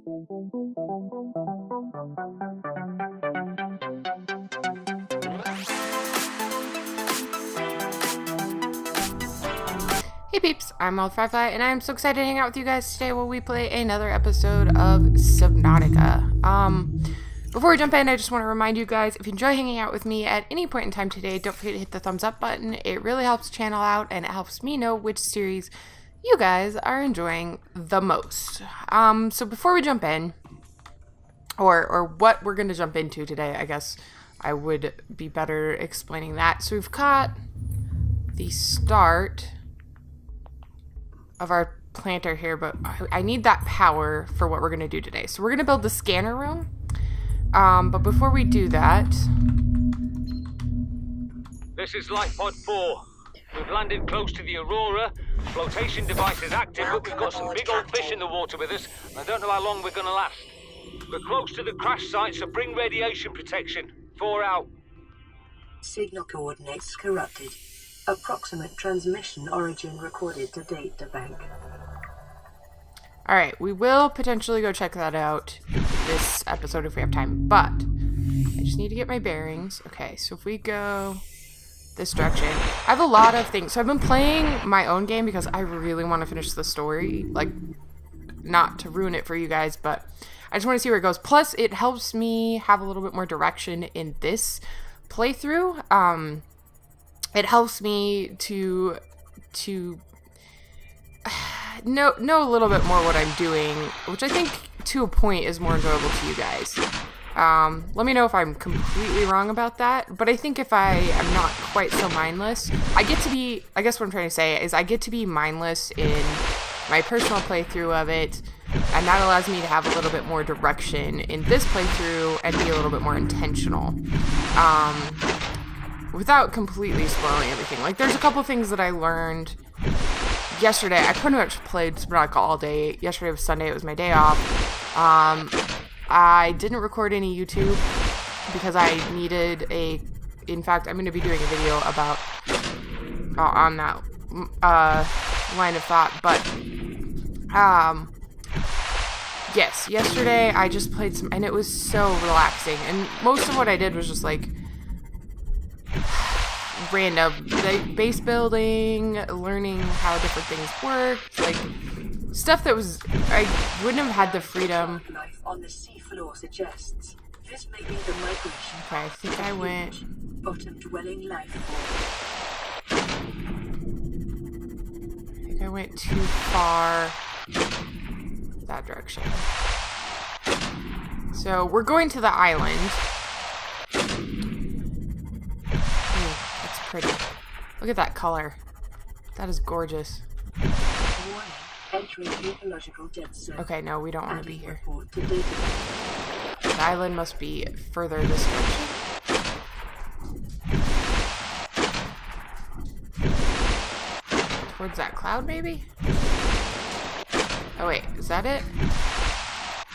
Hey peeps, I'm wildfirefly, and I'm so excited to hang out with you guys today while we play another episode of Subnautica. Before we jump in, I just want to remind you guys, if you enjoy hanging out with me at any point in time today, don't forget to hit the thumbs up button. It really helps the channel out, and it helps me know which series you guys are enjoying the most. So before we jump in, or what we're going to jump into today, I guess I would be better explaining that. So we've got the start of our planter here, but I need that power for what we're going to do today. So we're going to build the scanner room. But before we do that... This is Life Pod 4. We've landed close to the Aurora. Flotation device is active, but we've got some big old fish in the water with us. I don't know how long we're going to last. We're close to the crash site, so bring radiation protection. 4 out. Signal coordinates corrupted. Approximate transmission origin recorded to data bank. Alright, we will potentially go check that out this episode if we have time, but I just need to get my bearings. Okay, so if we go this direction, I have a lot of things. So I've been playing my own game because I really want to finish the story. Like, not to ruin it for you guys, but I just want to see where it goes. Plus, it helps me have a little bit more direction in this playthrough. It helps me to know a little bit more what I'm doing, which I think to a point is more enjoyable to you guys. Let me know if I'm completely wrong about that, but I think if I am not quite so mindless, I guess what I'm trying to say is I get to be mindless in my personal playthrough of it, and that allows me to have a little bit more direction in this playthrough and be a little bit more intentional. Without completely spoiling everything. Like, there's a couple things that I learned yesterday. I pretty much played Subnautica all day. Yesterday was Sunday. It was my day off. I didn't record any YouTube because I needed in fact, I'm going to be doing a video about on that line of thought. But yes, yesterday I just played some, and it was so relaxing. And most of what I did was just like random base building, learning how different things work, like stuff that was I wouldn't have had the freedom. Life on the seafloor suggests this may be the migration. Okay, I think I went bottom dwelling life too far that direction. So we're going to the island. Pretty. Look at that color. That is gorgeous. Okay, no, we don't want to be here. The island must be further this direction. Towards that cloud, maybe? Oh wait, is that it?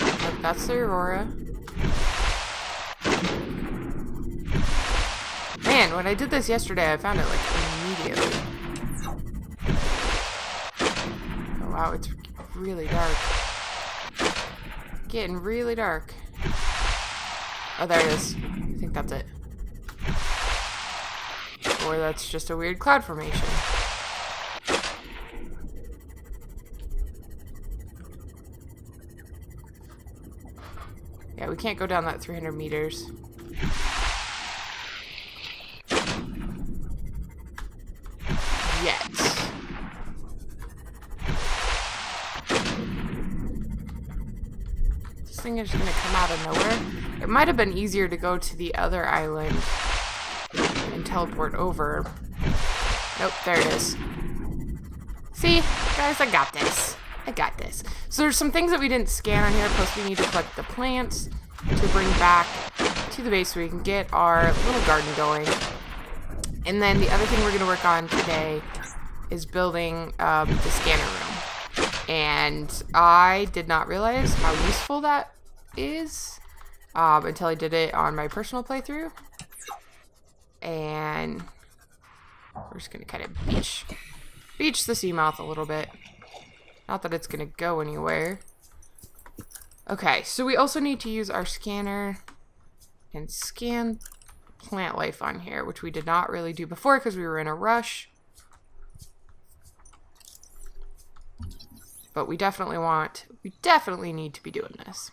Nope, that's the Aurora. Man, when I did this yesterday, I found it, like, immediately. Oh, wow, it's really dark. Getting really dark. Oh, there it is. I think that's it. Or that's just a weird cloud formation. Yeah, we can't go down that 300 meters. Yet. This thing is gonna come out of nowhere. It might have been easier to go to the other island and teleport over. Nope, there it is. See, guys, I got this. I got this. So there's some things that we didn't scan on here, plus we need to collect the plants to bring back to the base so we can get our little garden going. And then the other thing we're going to work on today is building the scanner room. And I did not realize how useful that is until I did it on my personal playthrough. And we're just going to kind of beach the seamouth a little bit. Not that it's going to go anywhere. Okay, so we also need to use our scanner and scan plant life on here, which we did not really do before because we were in a rush. But we definitely need to be doing this.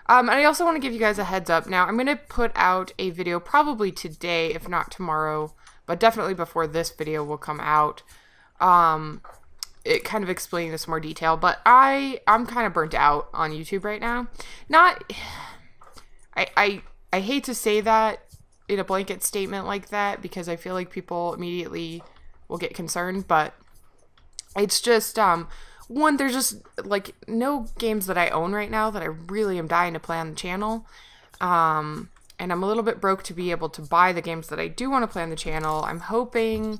And I also want to give you guys a heads up. Now, I'm going to put out a video probably today, if not tomorrow, but definitely before this video will come out. It kind of explaining this in more detail, but I'm kind of burnt out on YouTube right now. I hate to say that in a blanket statement like that because I feel like people immediately will get concerned, but it's just, one, there's just, like, no games that I own right now that I really am dying to play on the channel. And I'm a little bit broke to be able to buy the games that I do want to play on the channel. I'm hoping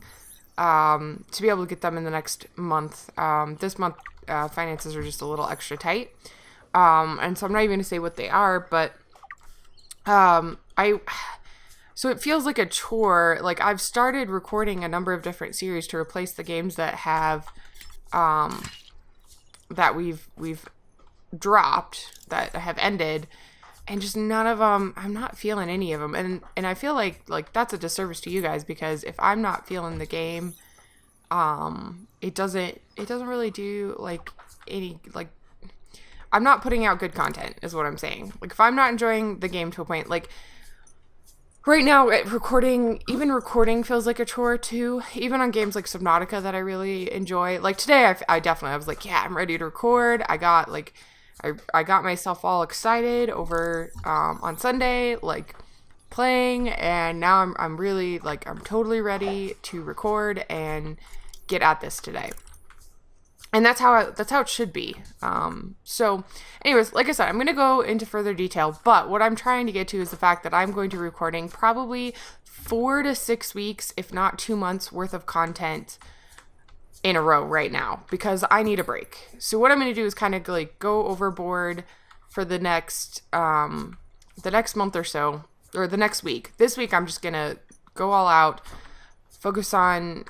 to be able to get them in the next month. This month, finances are just a little extra tight. And so I'm not even going to say what they are, but so it feels like a chore. Like, I've started recording a number of different series to replace the games that have... that we've dropped, that have ended, and just none of them, I'm not feeling any of them, and I feel like that's a disservice to you guys, because if I'm not feeling the game, it doesn't really do, like, any, like, I'm not putting out good content, is what I'm saying. Like, if I'm not enjoying the game to a point, like, right now, recording feels like a chore too. Even on games like Subnautica that I really enjoy. Like today, I was like, yeah, I'm ready to record. I got myself all excited over on Sunday, like playing, and now I'm really like I'm totally ready to record and get at this today. And that's how it should be. So anyways, like I said, I'm going to go into further detail, but what I'm trying to get to is the fact that I'm going to be recording probably 4 to 6 weeks, if not 2 months worth of content in a row right now, because I need a break. So what I'm going to do is kind of like go overboard for the next month or so, or the next week. This week, I'm just going to go all out, focus on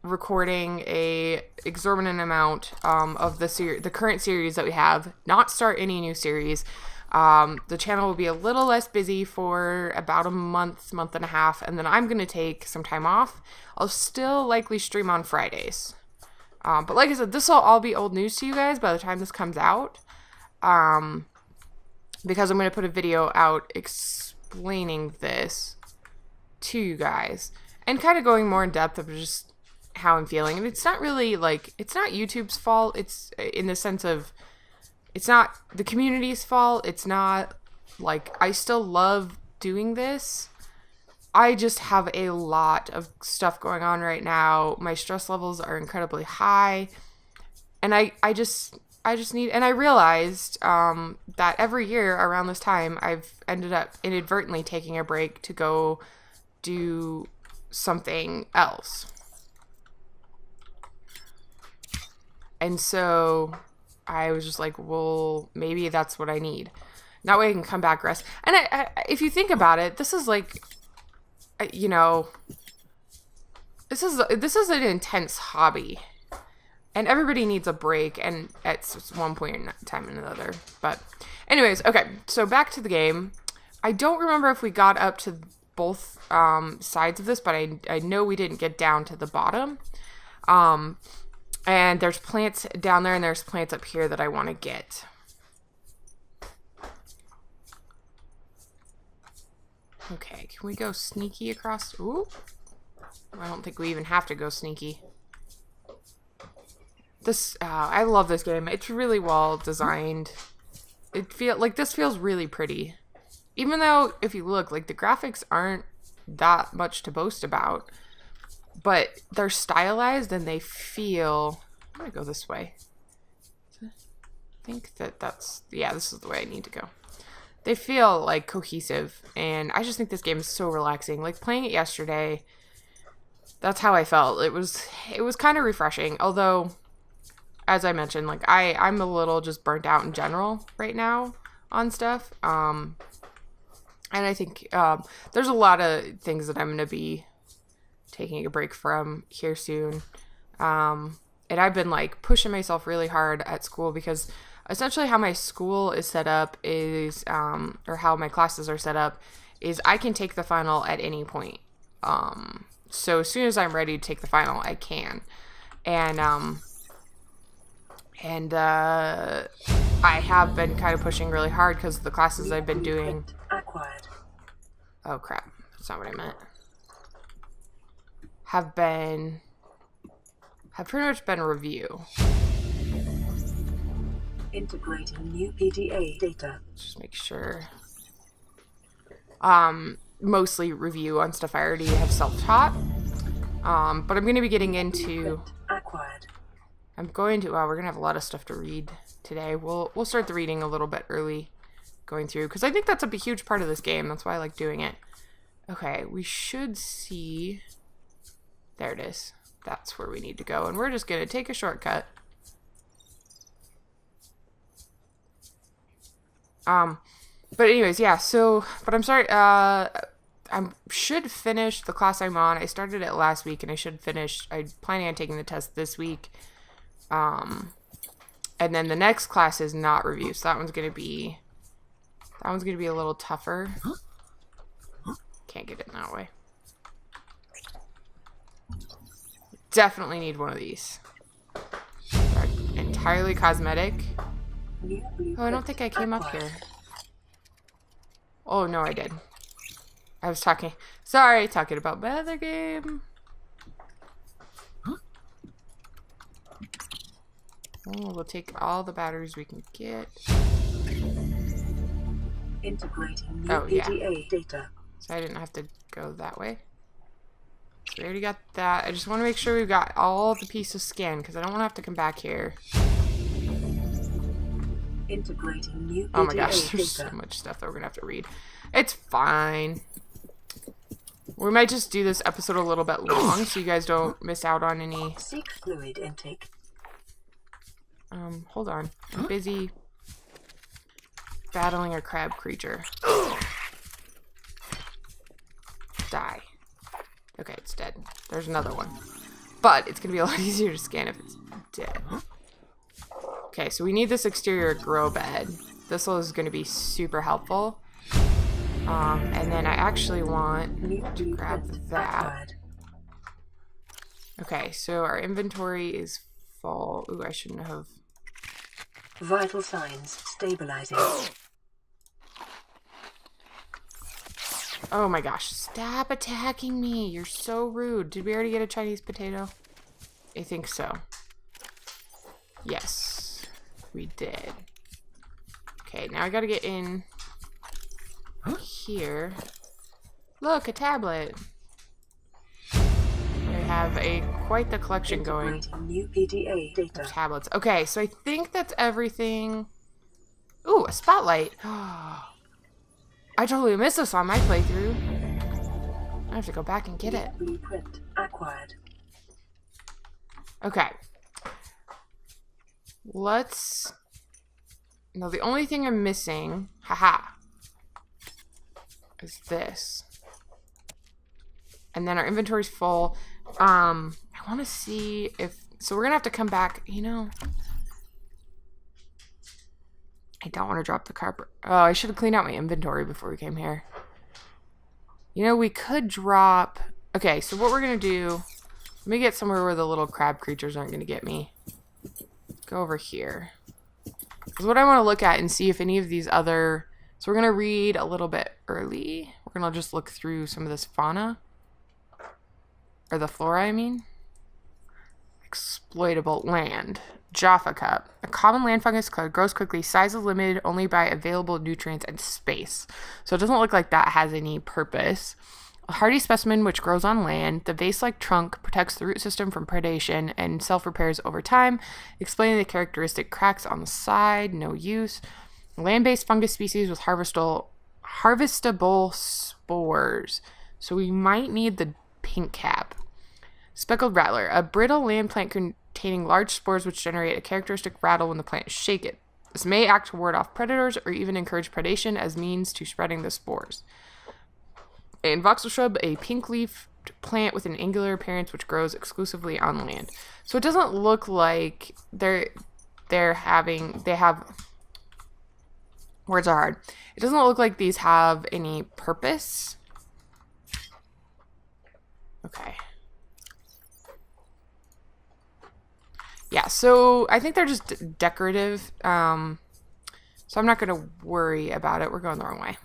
recording a exorbitant amount of the current series that we have, not start any new series. The channel will be a little less busy for about a month and a half, and then I'm going to take some time off. I'll still likely stream on Fridays. But like I said, this will all be old news to you guys by the time this comes out. Because I'm going to put a video out explaining this to you guys and kind of going more in depth of just how I'm feeling. And it's not really like, it's not YouTube's fault. It's in the sense of, it's not the community's fault. It's not like, I still love doing this. I just have a lot of stuff going on right now. My stress levels are incredibly high. And I just need, and I realized that every year around this time, I've ended up inadvertently taking a break to go do something else. And so I was just like, well, maybe that's what I need. That way I can come back, rest. And if you think about it, this is like, you know, this is an intense hobby. And everybody needs a break, and at one point in time or another. But anyways, okay, so back to the game. I don't remember if we got up to both sides of this, but I know we didn't get down to the bottom. And there's plants down there, and there's plants up here that I want to get. Okay, can we go sneaky across? Ooh. I don't think we even have to go sneaky. This, I love this game. It's really well designed. This feels really pretty. Even though, if you look, like, the graphics aren't that much to boast about. But they're stylized and they feel... I'm going to go this way. I think that's... Yeah, this is the way I need to go. They feel, like, cohesive. And I just think this game is so relaxing. Like, playing it yesterday, that's how I felt. It was kind of refreshing. Although, as I mentioned, like, I'm a little just burnt out in general right now on stuff. And I think there's a lot of things that I'm going to be taking a break from here soon. And I've been like pushing myself really hard at school because essentially how my school is set up is, or how my classes are set up, is I can take the final at any point. So as soon as I'm ready to take the final, I can. And I have been kind of pushing really hard because the classes I've been doing. Acquired. Oh crap, that's not what I meant. Have pretty much been review. Integrating new PDA data. Just make sure. Mostly review on stuff I already have self-taught. But I'm going to be getting into. Acquired. We're going to have a lot of stuff to read today. We'll start the reading a little bit early, going through, because I think that's a huge part of this game. That's why I like doing it. Okay, we should see. There it is. That's where we need to go, and we're just going to take a shortcut. But anyways, yeah, so, but I'm sorry, I should finish the class I'm on. I started it last week, and I'm planning on taking the test this week. And then the next class is not review, so that one's gonna be a little tougher. Can't get it that way. Definitely need one of these. They're entirely cosmetic. Oh, I don't think I came up here. Oh, no, I did. I was talking about my other game. Oh, we'll take all the batteries we can get. Integrating new PDA data. So I didn't have to go that way. So we already got that. I just want to make sure we've got all the pieces scanned because I don't want to have to come back here. Integrating new Oh my gosh, there's so much stuff that we're gonna have to read. It's fine. We might just do this episode a little bit long so you guys don't miss out on any. Seek fluid intake. Hold on. I'm busy battling a crab creature. Die. Okay, it's dead. There's another one. But it's gonna be a lot easier to scan if it's dead. Okay, so we need this exterior grow bed. This is going to be super helpful. And then I actually want to grab that. Okay, so our inventory is full. Ooh, I shouldn't have. Vital signs stabilizing. Oh my gosh, stop attacking me. You're so rude. Did we already get a Chinese potato? I think so. Yes. We did. Okay, now I gotta get in here. Look, a tablet. I have quite the collection going New PDA data. of tablets. Okay, so I think that's everything. Ooh, a spotlight. I totally missed this on my playthrough. I have to go back and get it. Blueprint acquired. Okay. No, the only thing I'm missing, is this. And then our inventory's full. I want to see so we're going to have to come back, I don't want to drop the carpet. Oh, I should have cleaned out my inventory before we came here. We could drop. Okay, so what we're going to do, let me get somewhere where the little crab creatures aren't going to get me. Go over here. Because what I want to look at and see if any of these other. So we're going to read a little bit early. We're going to just look through some of this fauna. Or the flora, I mean. Exploitable land. Jaffa cup. A common land fungus grows quickly. Size is limited only by available nutrients and space. So it doesn't look like that has any purpose. A hardy specimen which grows on land. The vase-like trunk protects the root system from predation and self-repairs over time. Explaining the characteristic cracks on the side. No use. Land-based fungus species with harvestable spores. So we might need the pink cap. Speckled rattler. A brittle land plant containing large spores which generate a characteristic rattle when the plant is shaken. This may act to ward off predators or even encourage predation as means to spreading the spores. And voxel shrub, a pink-leafed plant with an angular appearance which grows exclusively on land. So it doesn't look like they have, words are hard. It doesn't look like these have any purpose. Okay. Yeah, so I think they're just decorative. So I'm not going to worry about it. We're going the wrong way.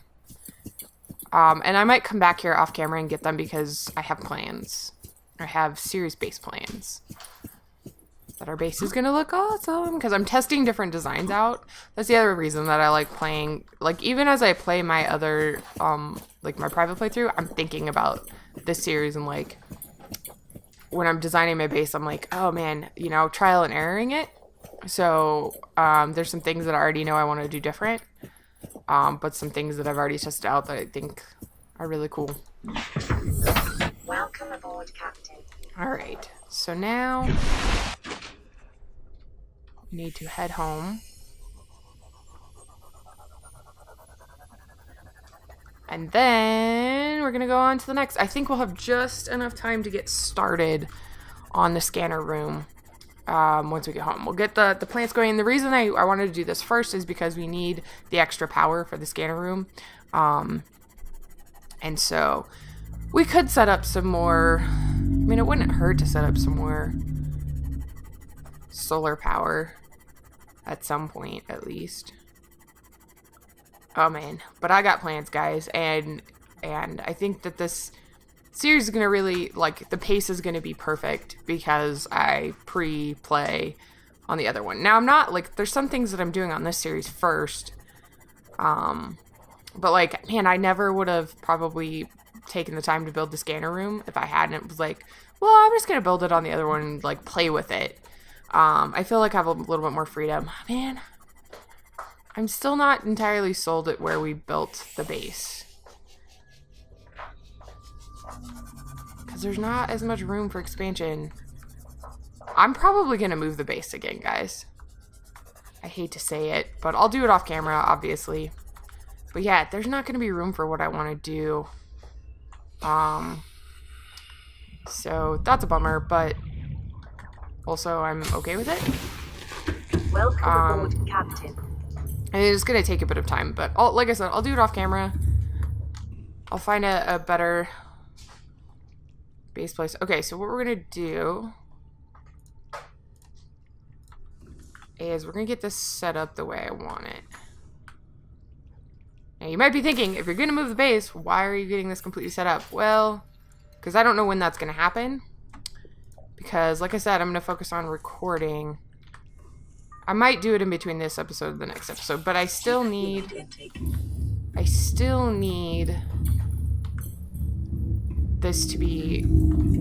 And I might come back here off camera and get them because I have plans. I have series-based plans. That our base is going to look awesome. Because I'm testing different designs out. That's the other reason that I like playing. Like, even as I play my other, like my private playthrough, I'm thinking about this series and like, when I'm designing my base, I'm like, oh man, you know, trial and erroring it. So, there's some things that I already know I want to do different. But some things that I've already tested out that I think are really cool. Welcome aboard, Captain. All right. So now we need to head home. And then we're going to go on to the next. I think we'll have just enough time to get started on the scanner room once we get home. We'll get the plants going. And the reason I wanted to do this first is because we need the extra power for the scanner room. And so we could set up some more. I mean, it wouldn't hurt to set up some more solar power at some point, at least. Oh man, but I got plans, guys, and I think that this series is gonna really, like, the pace is gonna be perfect because I pre-play on the other one. Now I'm not, like, there's some things that I'm doing on this series first, but like, man, I never would have probably taken the time to build the scanner room if I hadn't. It was like, well, I'm just gonna build it on the other one and like play with it. I feel like I have a little bit more freedom, man. I'm still not entirely sold at where we built the base. Because there's not as much room for expansion. I'm probably going to move the base again, guys. I hate to say it, but I'll do it off camera, obviously. But yeah, there's not going to be room for what I want to do. So that's a bummer, but also I'm okay with it. Welcome aboard, Captain. And it's going to take a bit of time, but like I said, I'll do it off camera. I'll find a better base place. Okay, so what we're going to do is we're going to get this set up the way I want it. Now, you might be thinking, if you're going to move the base, why are you getting this completely set up? Well, because I don't know when that's going to happen. Because, like I said, I'm going to focus on recording. I might do it in between this episode and the next episode, but I still need this to be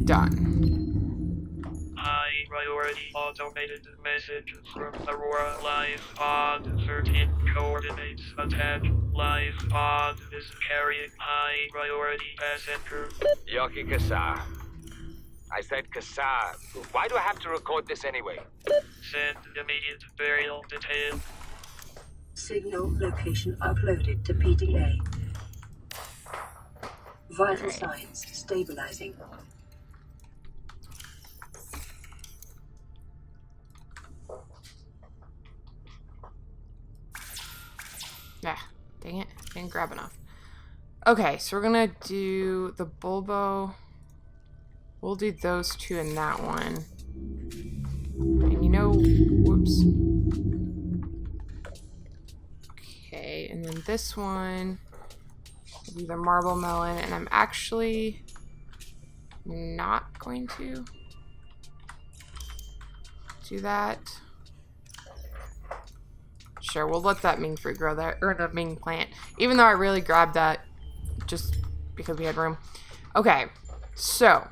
done. High priority automated message from Aurora Live pod 13 coordinates attached. Live pod is carrying high priority passenger. Yoki Kassar. I said Kassar. Why do I have to record this anyway? Send immediate burial detail. Signal location uploaded to PDA. Vital signs stabilizing. Ah, dang it. Didn't grab enough. Okay, so we're gonna do the bulbo. We'll do those two in that one. And you know, whoops. Okay, and then this one will be the marble melon, and I'm actually not going to do that. Sure, we'll let that Ming fruit grow there, or the Ming plant, even though I really grabbed that just because we had room. Okay, so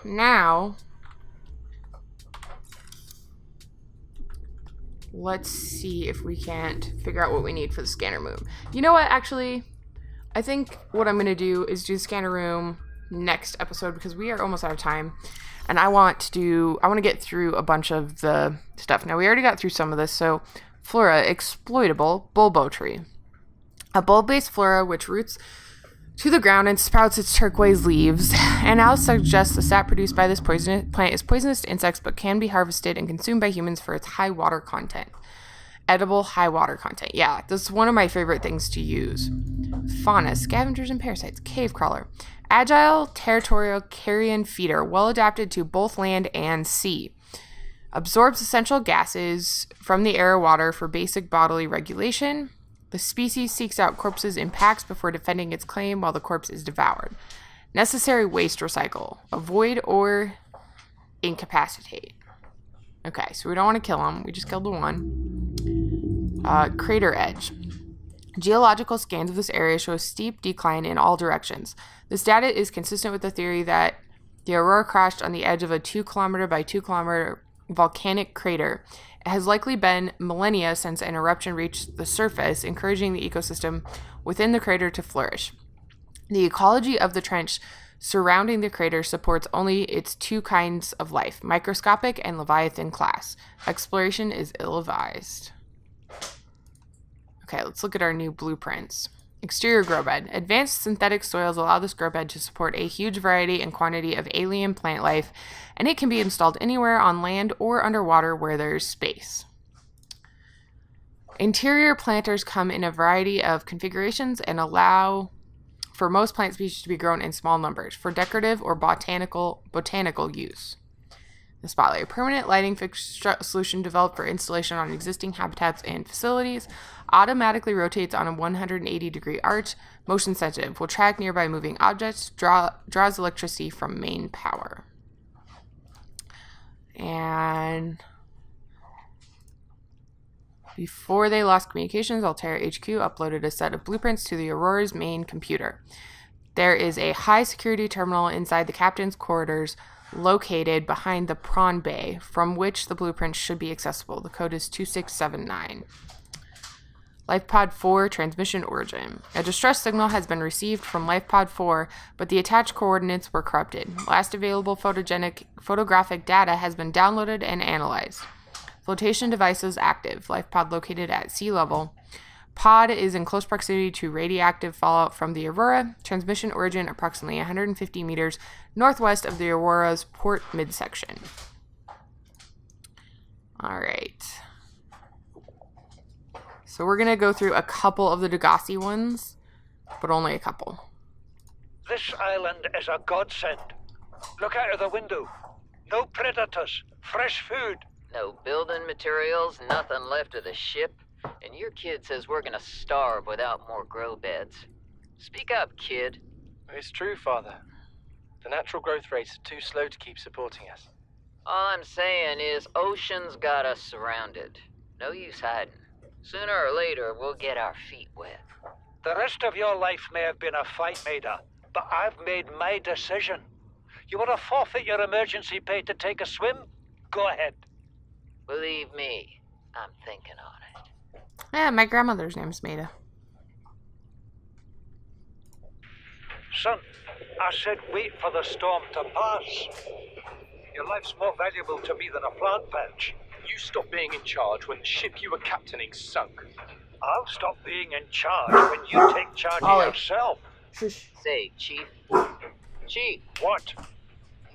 now let's see if we can't figure out what we need for the scanner room. You know what, actually, I think what I'm going to do is do the scanner room next episode because we are almost out of time. And I want to get through a bunch of the stuff. Now, we already got through some of this, so flora, exploitable bulbo tree. A bulb-based flora which roots to the ground and sprouts its turquoise leaves. Analysis suggests the sap produced by this poisonous plant is poisonous to insects but can be harvested and consumed by humans for its high water content. edible high water content. Yeah, this is one of my favorite things to use. Fauna, scavengers and parasites, cave crawler. Agile, territorial, carrion feeder, well adapted to both land and sea. Absorbs essential gases from the air or water for basic bodily regulation. The species seeks out corpses in packs before defending its claim while the corpse is devoured. Necessary waste recycle. Avoid or incapacitate. Okay, so we don't want to kill them. We just killed the one. Crater edge. Geological scans of this area show a steep decline in all directions. This data is consistent with the theory that the aurora crashed on the edge of a 2 kilometer by 2 kilometer volcanic crater. It has likely been millennia since an eruption reached the surface, encouraging the ecosystem within the crater to flourish. The ecology of the trench surrounding the crater supports only its 2 kinds of life, microscopic and Leviathan class. Exploration is ill-advised. Okay, let's look at our new blueprints. Exterior grow bed. Advanced synthetic soils allow this grow bed to support a huge variety and quantity of alien plant life, and it can be installed anywhere on land or underwater where there's space. Interior planters come in a variety of configurations and allow for most plant species to be grown in small numbers for decorative or botanical use. The spotlight, a permanent lighting fixture solution developed for installation on existing habitats and facilities, automatically rotates on a 180-degree arch, motion sensitive, will track nearby moving objects, draws electricity from main power. And before they lost communications, Altair HQ uploaded a set of blueprints to the Aurora's main computer. There is a high security terminal inside the captain's quarters located behind the prawn bay, from which the blueprints should be accessible. The code is 2679. LifePod 4 transmission origin. A distress signal has been received from LifePod 4, but the attached coordinates were corrupted. Last available photographic data has been downloaded and analyzed. Flotation devices active. LifePod located at sea level. Pod is in close proximity to radioactive fallout from the Aurora. Transmission origin approximately 150 meters northwest of the Aurora's port midsection. All right. So we're going to go through a couple of the Degassi ones, but only a couple. This island is a godsend. Look out of the window. No predators, fresh food. No building materials, nothing left of the ship. And your kid says we're gonna starve without more grow beds. Speak up, kid. It's true, Father. The natural growth rates are too slow to keep supporting us. All I'm saying is ocean's got us surrounded. No use hiding. Sooner or later, we'll get our feet wet. The rest of your life may have been a fight, Maida, but I've made my decision. You want to forfeit your emergency pay to take a swim? Go ahead. Believe me, I'm thinking on it. Yeah, my grandmother's name's Maida. Son, I said wait for the storm to pass. Your life's more valuable to me than a plant patch. You stopped being in charge when the ship you were captaining sunk. I'll stop being in charge when you take charge of yourself. Say, Chief. Chief, What?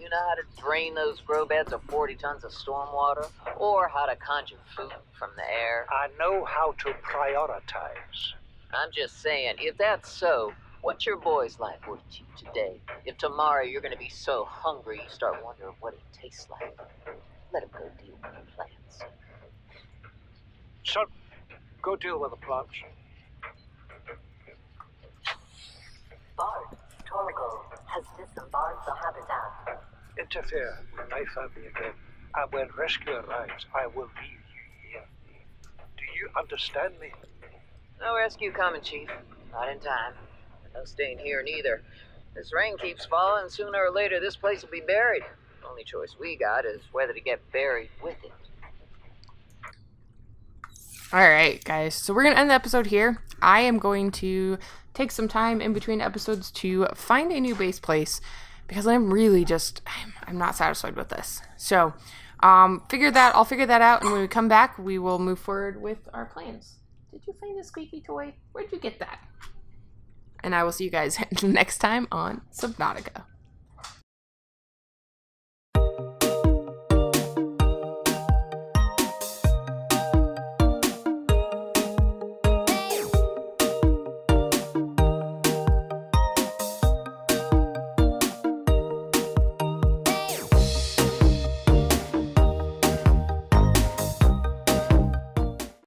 you know how to drain those grow beds of 40 tons of stormwater? Or how to conjure food from the air? I know how to prioritize. I'm just saying, if that's so, what's your boy's life worth to you today? If tomorrow you're gonna be so hungry you start wondering what it tastes like, let him go deal with the plants. Son, go deal with the plants. Bard, Torgal has disembarked the habitat. Interfere with my family again, and when rescue arrives, I will leave you here. Do you understand me? No rescue coming, Chief. Not in time. No staying here neither. This rain keeps falling, sooner or later this place will be buried. The only choice we got is whether to get buried with it. Alright, guys. So we're going to end the episode here. I am going to take some time in between episodes to find a new base place because I'm really I'm not satisfied with this. So, I'll figure that out, and when we come back, we will move forward with our plans. Did you find a squeaky toy? Where'd you get that? And I will see you guys next time on Subnautica.